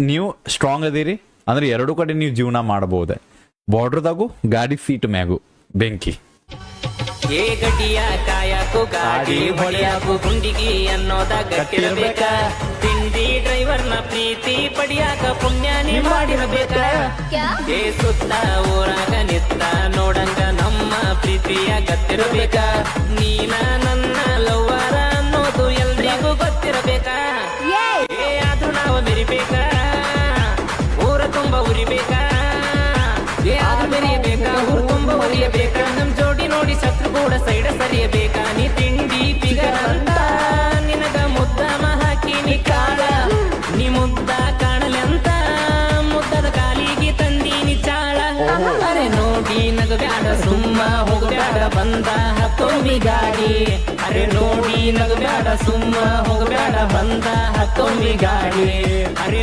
ನೀವು ಸ್ಟ್ರಾಂಗ್ ಅದೀರಿ ಅಂದ್ರೆ ಎರಡು ಕಡೆ ನೀವು ಜೀವನ ಮಾಡಬಹುದೆ. ಬಾರ್ಡರ್ದಾಗು ಗಾಡಿ ಸೀಟ್ ಮ್ಯಾಗು ಬೆಂಕಿ. ಏ ಗಡಿಯ ಕಾಯಕು ಗಾಡಿ ಹೊಡೆಯಕು ಗುಂಡಿಗಿ ಅನ್ನೋದ ಗಟ್ಟಿರಬೇಕ. ತಿಂಡಿ ಡ್ರೈವರ್ನ ಪ್ರೀತಿ ಪಡಿಯಾಕ ಪುಣ್ಯನೇ ಮಾಡಿರಬೇಕ. ಏ ಸುತ್ತ ಊರಾಗ ನಿತ್ತ ನೋಡಂಗ ನಮ್ಮ ಪ್ರೀತಿಯ ಗತ್ತಿರಬೇಕ. ನೀನ ನನ್ನ ಲವ್ವರ ಅನ್ನೋದು ಎಲ್ರಿಗೂ ಗೊತ್ತಿರಬೇಕ. ಏ ಆದ್ರೂ ನಾವು ಮೆರಿಬೇಕ, ಊರ ತುಂಬ ಉರಿಬೇಕ. ಏ ಆದ್ರೂ ಮೆರಿಯಬೇಕ, ಊರು ತುಂಬ ಉರಿಯಬೇಕ. ನಮ್ ಜೋಡಿ ನೋಡಿ ಶತ್ರು ಕೂಡ ಸೈಡ ಸರಿಯಬೇಕ. ನೀ ತಿಂಡಿ ಫಿಗರ್ ಅಂತ ನಿನಗ ಮುದ್ದ ಹಾಕಿನಿ ಕಾಳ. ನೀ ಮುದ್ದ ಕಾಣಲಿ ಅಂತ ಮುದ್ದದ ಕಾಲಿಗೆ ತಂದೀನಿ ಚಾಳ. ಅರೆ ನೋಡಿ ನಗಬ್ಯಾಡ ಸುಮ್ಮ ಹೋಗಬ್ಯಾಡ ಬಂದ ಹತ್ತೊಮ್ಮಿ ಗಾಡಿ. ಅರೆ ನೋಡಿ ನಗಬ್ಯಾಡ ಸುಮ್ಮ ಹೋಗಬ್ಯಾಡ ಬಂದ ಹತ್ತೊಮ್ಮಿ ಗಾಡಿ. ಅರೆ